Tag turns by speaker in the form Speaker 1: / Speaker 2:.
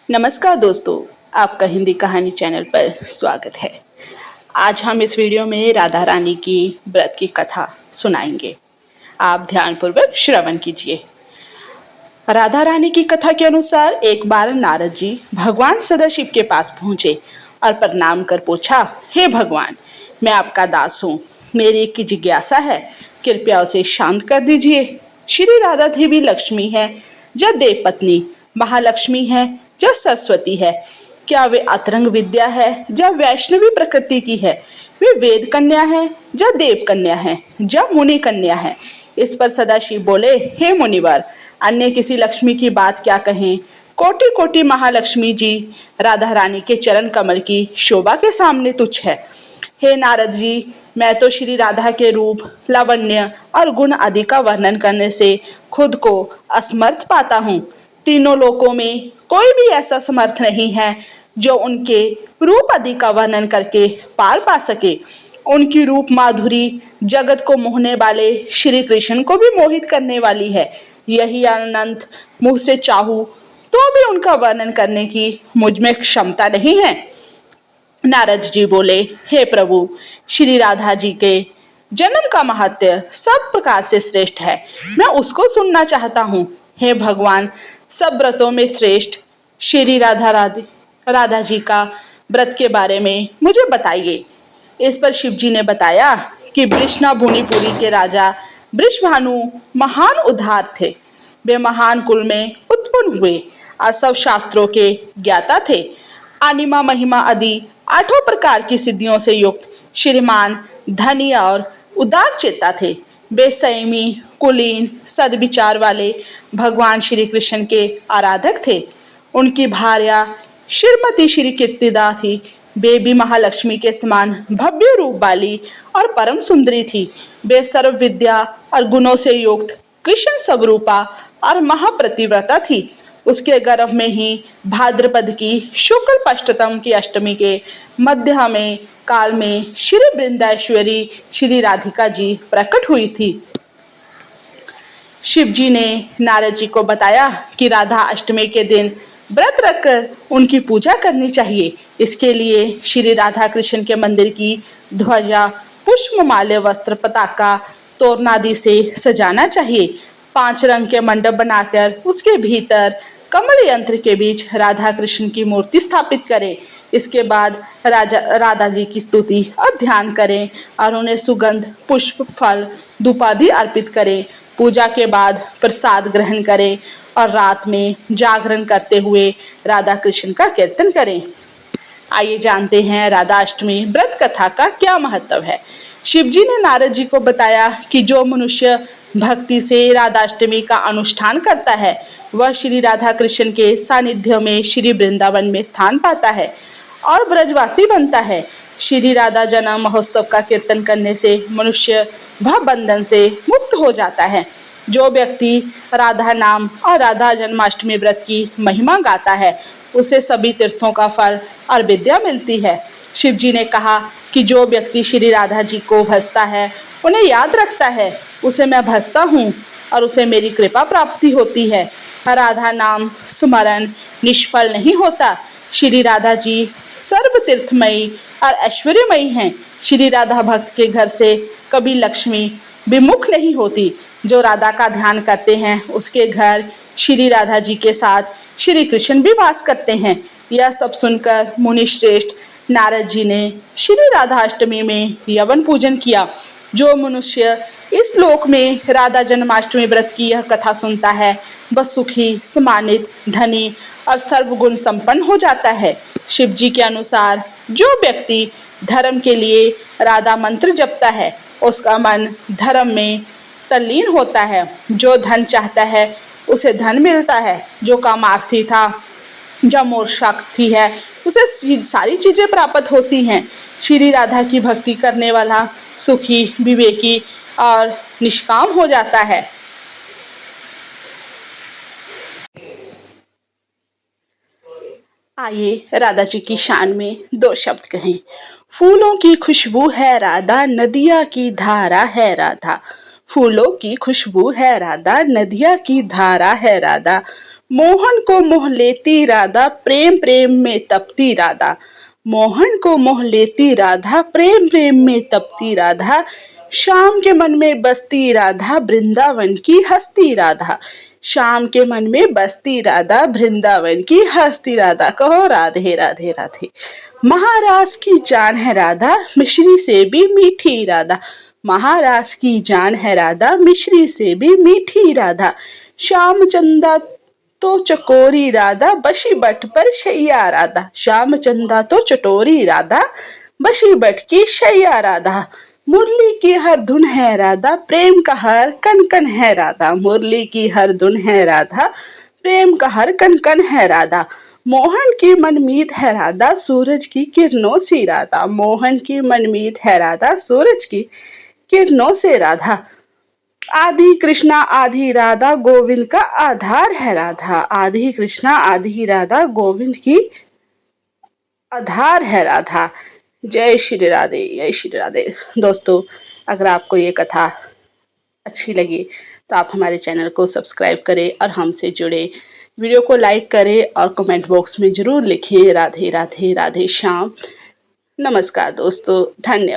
Speaker 1: नमस्कार दोस्तों, आपका हिंदी कहानी चैनल पर स्वागत है। आज हम इस वीडियो में राधा रानी की व्रत की कथा सुनाएंगे। आप ध्यानपूर्वक श्रवण कीजिए। राधा रानी की कथा के अनुसार एक बार नारद जी भगवान सदाशिव के पास पहुंचे और प्रणाम कर पूछा, हे भगवान, मैं आपका दास हूँ। मेरी एक जिज्ञासा है, कृपया उसे शांत कर दीजिए। श्री राधा देवी लक्ष्मी है या देव पत्नी, महालक्ष्मी है या सरस्वती है? क्या वे अतरंग विद्या है या वैष्णवी प्रकृति की है? वे वेद कन्या है या देव कन्या है या मुनि कन्या है? इस पर सदाशिव बोले, हे मुनिवर, अन्य किसी लक्ष्मी की बात क्या कहें। कोटि कोटि महालक्ष्मी जी राधा रानी के चरण कमल की शोभा के सामने तुच्छ है। हे नारद जी, मैं तो श्री राधा के रूप, लावण्य और गुण आदि का वर्णन करने से खुद को असमर्थ पाता हूँ। तीनों लोकों में कोई भी ऐसा समर्थ नहीं है जो उनके रूप आदि का वर्णन करके पार पा सके। उनकी रूप माधुरी जगत को मोहने वाले श्री कृष्ण को भी मोहित करने वाली है। यही अनंत मुझ से चाहूं तो भी उनका वर्णन करने की मुझ में क्षमता नहीं है। नारद जी बोले, हे प्रभु, श्री राधा जी के जन्म का महत्व सब प्रकार से श्रेष्ठ है, मैं उसको सुनना चाहता हूँ। हे भगवान, सब व्रतों में श्रेष्ठ श्री राधा जी का व्रत के बारे में मुझे बताइए। इस पर शिव जी ने बताया कि वृषणाभुनिपुरी के राजा वृषभानु महान उद्धार थे। वे महान कुल में उत्पन्न हुए और सब शास्त्रों के ज्ञाता थे। अनिमा महिमा आदि 8 प्रकार की सिद्धियों से युक्त श्रीमान, धनी और उदार चेता थे। वे संयमी, कुलीन, सद्विचार वाले भगवान श्री कृष्ण के आराधक थे। उनकी भार्या श्रीमती श्री कीर्तिदा थी। वे भी महालक्ष्मी के समान भव्य रूप वाली और परम सुंदरी थी। वे सर्व विद्या और गुणों से युक्त कृष्ण स्वरूपा और महाप्रतिव्रता थी। उसके गर्भ में ही भाद्रपद की शुक्ल पक्षतम की अष्टमी के मध्य में काल में श्री वृंदाश्वरी श्री राधिका जी प्रकट हुई थी। शिव जी ने नारद जी को बताया कि राधा अष्टमी के दिन व्रत रखकर उनकी पूजा करनी चाहिए। इसके लिए श्री राधा कृष्ण के मंदिर की ध्वजा, पुष्प, माल्य, वस्त्र, पताका, तोरण आदि से सजाना चाहिए। 5 रंग के मंडप बनाकर उसके भीतर कमल यंत्र के बीच राधा कृष्ण की मूर्ति स्थापित करें। इसके बाद राधा जी की स्तुति और ध्यान करें और उन्हें सुगंध, पुष्प, फल, धूप आदि अर्पित करें। पूजा के बाद प्रसाद ग्रहण करें और रात में जागरण करते हुए राधा कृष्ण का कीर्तन करें। आइए जानते हैं राधा अष्टमी व्रत कथा का क्या महत्व है। शिव जी ने नारद जी को बताया कि जो मनुष्य भक्ति से राधाष्टमी का अनुष्ठान करता है वह श्री राधा कृष्ण के सानिध्य में श्री वृंदावन में स्थान पाता है और ब्रजवासी बनता है। श्री राधा जन्म महोत्सव का कीर्तन करने से मनुष्य भव बंधन से मुक्त हो जाता है। जो व्यक्ति राधा नाम और राधा जन्माष्टमी व्रत की महिमा गाता है उसे सभी तीर्थों का फल और विद्या मिलती है। शिव जी ने कहा कि जो व्यक्ति श्री राधा जी को भजता है, उन्हें याद रखता है, उसे मैं भजता हूँ और उसे मेरी कृपा प्राप्ति होती है। राधा नाम स्मरण निष्फल नहीं होता। श्री राधा जी सर्व तीर्थमयी और ऐश्वर्यमयी हैं। श्री राधा भक्त के घर से कभी लक्ष्मी विमुख नहीं होती। जो राधा का ध्यान करते हैं उसके घर श्री राधा जी के साथ श्री कृष्ण भी वास करते हैं। यह सब सुनकर मुनि श्रेष्ठ नारद जी ने श्री राधा अष्टमी में यवन पूजन किया। जो मनुष्य इस लोक में राधा जन्माष्टमी व्रत की यह कथा सुनता है वह सुखी, सम्मानित, धनी और सर्वगुण संपन्न हो जाता है। शिव जी के अनुसार जो व्यक्ति धर्म के लिए राधा मंत्र जपता है उसका मन धर्म में तल्लीन होता है। जो धन चाहता है उसे धन मिलता है। जो कामार्थी था, जो मोक्षार्थी है, उसे सारी चीजें प्राप्त होती हैं। श्री राधा की भक्ति करने वाला सुखी, विवेकी और निष्काम हो जाता है। आइए राधा जी की शान में 2 शब्द कहें। फूलों की खुशबू है राधा, नदिया की धारा है राधा। फूलों की खुशबू है राधा, नदिया की धारा है राधा। मोहन को मोह लेती राधा, प्रेम प्रेम में तपती राधा। मोहन को मोह लेती राधा, प्रेम प्रेम में तपती राधा। श्याम के मन में बसती राधा, वृंदावन की हस्ती राधा। श्याम के मन में बसती राधा, वृंदावन की हस्ती राधा। कहो राधे राधे राधे। महाराज की जान है राधा, मिश्री से भी मीठी राधा। महाराज की जान है राधा, मिश्री से भी मीठी राधा। श्याम चंदा तो चकोरी राधा, बशी बट पर शैया राधा। श्याम चंदा तो चटोरी राधा, बशी बट की शैया राधा। मुरली की हर धुन है राधा, प्रेम का हर कन कन है राधा। मुरली की हर धुन है राधा, प्रेम का हर कन कन है राधा। मोहन की मनमीत है राधा, सूरज की किरणों सी राधा। मोहन की मनमीत है राधा, सूरज की किरणों से राधा। आदि कृष्णा आदि राधा, गोविंद का आधार है राधा। आदि कृष्णा आदि राधा, गोविंद की आधार है राधा। जय श्री राधे, जय श्री राधे। दोस्तों, अगर आपको ये कथा अच्छी लगी तो आप हमारे चैनल को सब्सक्राइब करें और हमसे जुड़े। वीडियो को लाइक करें और कमेंट बॉक्स में जरूर लिखें राधे राधे राधे श्याम। नमस्कार दोस्तों, धन्यवाद।